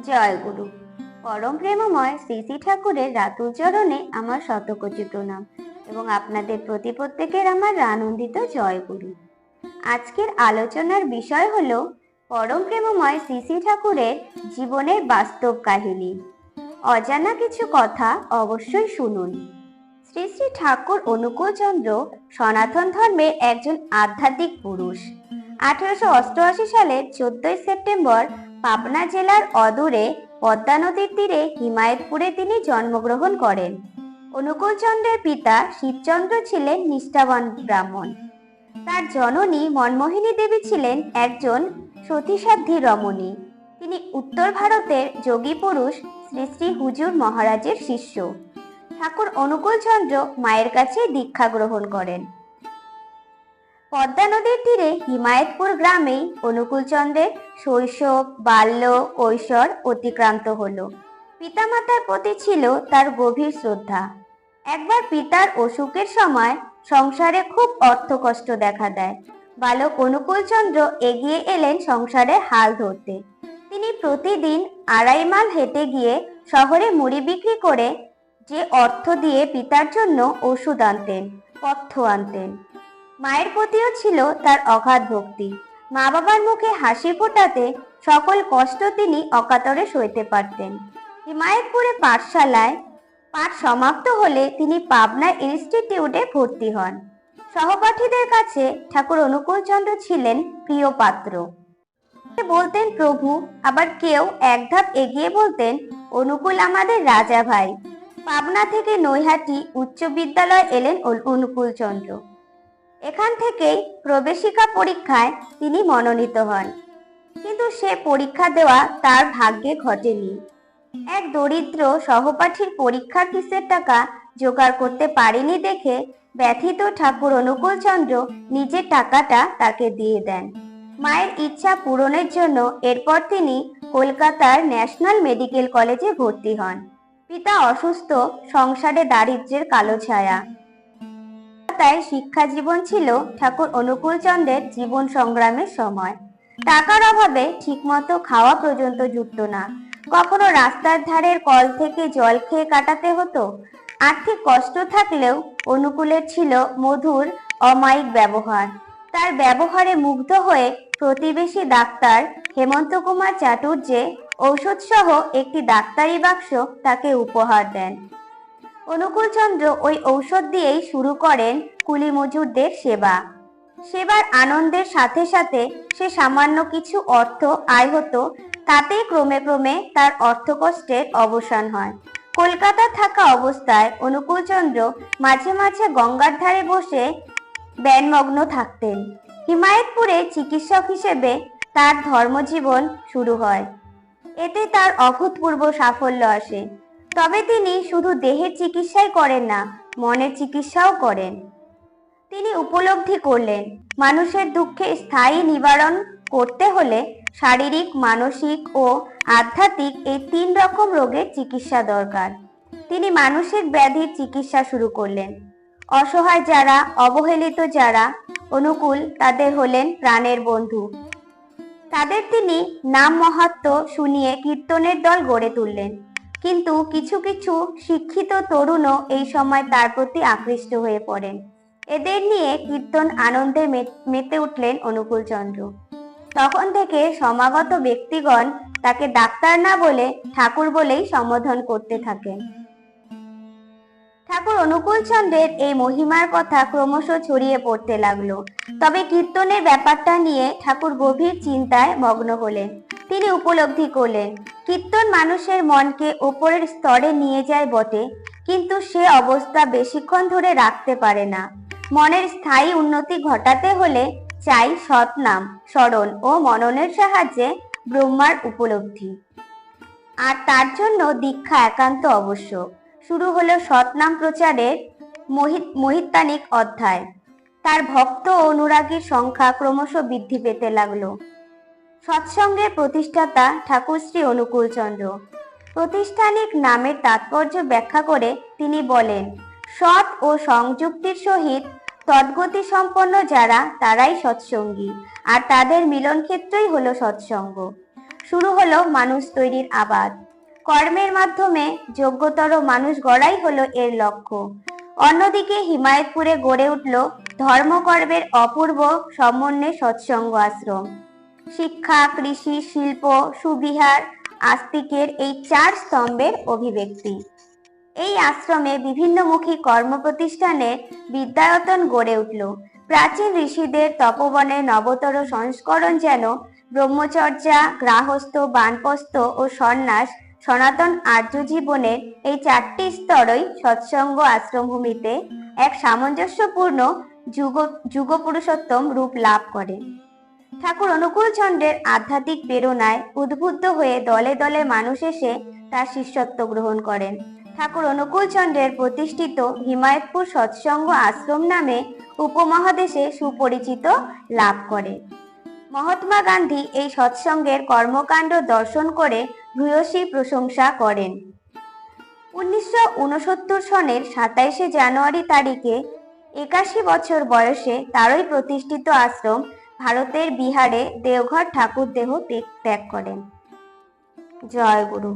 জয়গুরু। পরম প্রেমময় শ্রী শ্রী ঠাকুরের রাতুল চরণে আমার শতকোটি প্রণাম এবং আপনাদের প্রতি প্রত্যেকের আমার আনন্দিত জয়গুরু। আজকের আলোচনার বিষয় হলো পরম প্রেমময় শ্রী শ্রী ঠাকুরের জীবনের বাস্তব কাহিনী। অজানা কিছু কথা অবশ্যই শুনুন। শ্রী শ্রী ঠাকুর অনুকূল চন্দ্র সনাতন ধর্মের একজন আধ্যাত্মিক পুরুষ। 1888 সালের 14 সেপ্টেম্বর পাবনা জেলার অদূরে পদ্মা নদীর তীরে হিমায়তপুরে তিনি জন্মগ্রহণ করেন। অনুকূল চন্দ্রের পিতা শিবচন্দ্র ছিলেন নিষ্ঠাবান ব্রাহ্মণ। তার জননী মনমোহিনী দেবী ছিলেন একজন সতীসাধ্যী রমণী। তিনি উত্তর ভারতের যোগী পুরুষ শ্রী শ্রী হুজুর মহারাজের শিষ্য। ঠাকুর অনুকূল চন্দ্র মায়ের কাছে দীক্ষা গ্রহণ করেন। পদ্মা নদীর তীরে হিমায়তপুর গ্রামেই অনুকূল চন্দ্রের শৈশব, বাল্য, কৈশোর অতিক্রান্ত হলো। পিতামাতার প্রতি ছিল তার গভীর শ্রদ্ধা। একবার পিতার অসুখের সময় সংসারে খুব অর্থকষ্ট দেখা দেয়। বালক অনুকূল চন্দ্র এগিয়ে এলেন সংসারে হাল ধরতে। তিনি প্রতিদিন 2.5 মাইল হেঁটে গিয়ে শহরে মুড়ি বিক্রি করে যে অর্থ দিয়ে পিতার জন্য ওষুধ আনতেন, পথ্য আনতেন। মায়ের প্রতিও ছিল তার অগাধ ভক্তি। মা বাবার মুখে হাসি ফোটাতে সকল কষ্ট তিনি অকাতরে সইতে পারতেন। হিমায়তপুরে পাঠশালায় পাঠ সমাপ্ত হলে তিনি পাবনা ইনস্টিটিউটে ভর্তি হন। সহপাঠীদের কাছে ঠাকুর অনুকূল চন্দ্র ছিলেন প্রিয় পাত্র। বলতেন প্রভু, আবার কেউ এক ধাপ এগিয়ে বলতেন অনুকূল আমাদের রাজা ভাই। পাবনা থেকে নৈহাটি উচ্চ বিদ্যালয় এলেন অনুকূল চন্দ্র। এখান থেকেই প্রবেশিকা পরীক্ষায় তিনি মনোনীত হন, কিন্তু সে পরীক্ষা দেওয়া তার ভাগ্যে ঘটেনি। এক দরিদ্র সহপাঠীর পরীক্ষার ফিসের টাকা জোগাড় করতে পারেনি দেখে ব্যথিত ঠাকুর অনুকূল চন্দ্র নিজের টাকাটা তাকে দিয়ে দেন। মায়ের ইচ্ছা পূরণের জন্য এরপর তিনি কলকাতার ন্যাশনাল মেডিকেল কলেজে ভর্তি হন। পিতা অসুস্থ, সংসারে দারিদ্র্যের কালো ছায়া। তাই শিক্ষা জীবন ছিল ঠাকুর অনুকূল চন্দ্রের জীবন সংগ্রামের সময়। টাকার অভাবে ঠিকমতো খাওয়া পর্যন্ত জুটত না। কখনো রাস্তার ধারের কল থেকে জল খেয়ে কাটাতে হতো। আর্থিক কষ্ট থাকলেও অনুকূলের ছিল মধুর অমায়িক ব্যবহার। তার ব্যবহারে মুগ্ধ হয়ে প্রতিবেশী ডাক্তার হেমন্ত কুমার চাটুর্যে ঔষধ সহ একটি ডাক্তারি বাক্স তাকে উপহার দেন। অনুকূল চন্দ্র ওই ঔষধ দিয়েই শুরু করেন কুলি মজুরদের সেবা। সেবার আনন্দের সাথে সাথে সে সামান্য কিছু অর্থ আয় হতো, তাতেই ক্রমে ক্রমে তার অর্থকষ্টের অবসান হয়। কলকাতা থাকা অবস্থায় অনুকূল চন্দ্র মাঝে মাঝে গঙ্গার ধারে বসে ধ্যানমগ্ন থাকতেন। হিমায়তপুরে চিকিৎসক হিসেবে তার ধর্মজীবন শুরু হয়। এতে তার অভূতপূর্ব সাফল্য আসে। তবে তিনি শুধু দেহের চিকিৎসাই করেন না, মনের চিকিৎসাও করেন। তিনি উপলব্ধি করলেন মানুষের দুঃখে স্থায়ী নিবারণ করতে হলে শারীরিক, মানসিক ও আধ্যাত্মিক এই 3 রকম রোগের চিকিৎসা দরকার। তিনি মানসিক ব্যাধির চিকিৎসা শুরু করলেন। অসহায় যারা, অবহেলিত যারা, অনুকূল তাদের হলেন প্রাণের বন্ধু। তাদের তিনি নাম মাহাত্ম্য শুনিয়ে কীর্তনের দল গড়ে তুললেন। কিন্তু কিছু কিছু শিক্ষিত তরুণও এই সময় তার প্রতি আকৃষ্ট হয়ে পড়েন। এদের নিয়ে কীর্তন আনন্দে মেতে উঠলেন অনুকূল চন্দ্র। তখন থেকে সমাগত ব্যক্তিগণ তাকে ডাক্তার না বলে ঠাকুর বলেই সম্বোধন করতে থাকেন। ঠাকুর অনুকূল চন্দ্রের এই মহিমার কথা ক্রমশ ছড়িয়ে পড়তে লাগলো। তবে কীর্তনের ব্যাপারটা নিয়ে ঠাকুর গভীর চিন্তায় মগ্ন হলেন। তিনি উপলব্ধি করলেন কীর্তন মানুষের মনকে উপরের স্তরে নিয়ে যায় বটে, কিন্তু সে অবস্থা বেশিক্ষণ ধরে রাখতে পারে না। মনের স্থায়ী উন্নতি ঘটাতে হলে চাই সৎ নাম স্মরণ ও মননের সাহায্যে ব্রহ্মার উপলব্ধি। আর তার জন্য দীক্ষা একান্ত আবশ্যক। শুরু হলো সৎনাম প্রচারের মহিতানিক অধ্যায়। তার ভক্ত ও অনুরাগীর সংখ্যা ক্রমশ বৃদ্ধি পেতে লাগলো। সৎসঙ্গের প্রতিষ্ঠাতা ঠাকুর শ্রী অনুকূল চন্দ্র। প্রতিষ্ঠানিক নামের তাৎপর্য ব্যাখ্যা করে তিনি বলেন, সৎ ও সংযুক্তির সহিত তদ্গতি সম্পন্ন যারা, তারাই সৎসঙ্গী, আর তাদের মিলন ক্ষেত্রই হলো সৎসঙ্গ। শুরু হলো মানুষ তৈরির আবাদ। কর্মের মাধ্যমে যোগ্যতর মানুষ গড়াই হলো এর লক্ষ্য। অন্যদিকে হিমায়তপুরে গড়ে উঠল ধর্মকর্মের অপূর্ব সমন্বয়ে সৎসঙ্গ আশ্রম। শিক্ষা, কৃষি, শিল্প, সুবিহার, আস্তিকের এই চার স্তম্ভের অভিব্যক্তি। এই আশ্রমে বিভিন্নমুখী কর্মপ্রতিষ্ঠানের বিদ্যায়তন গড়ে উঠল। প্রাচীন ঋষিদের তপবনের নবতর সংস্করণ যেন ব্রহ্মচর্যা, গৃহস্থ, বানপ্রস্থ ও সন্ন্যাস সনাতন আর্য জীবনের এই চারটি স্তরই সৎসঙ্গ আশ্রমভূমিতে এক সামঞ্জস্যপূর্ণ যুগপুরুষোত্তম রূপ লাভ করে। ঠাকুর অনুকূল চন্দ্রের আধ্যাত্মিক প্রেরণায় উদ্বুদ্ধ হয়ে দলে দলে মানুষ এসে তার শিষ্যত্ব গ্রহণ করেন। ঠাকুর অনুকূল চন্দ্রের প্রতিষ্ঠিত হিমায়তপুর সৎসঙ্গ আশ্রম নামে উপমহাদেশে সুপরিচিত লাভ করে। মহাত্মা গান্ধী এই সৎসঙ্গের কর্মকাণ্ড দর্শন করে ভূয়সী প্রশংসা করেন। 1969 সনের 27শে জানুয়ারি তারিখে 81 বছর বয়সে তারই প্রতিষ্ঠিত আশ্রম ভারতের বিহারে দেওঘর ঠাকুরদেহ ত্যাগ করেন। জয় গুরু।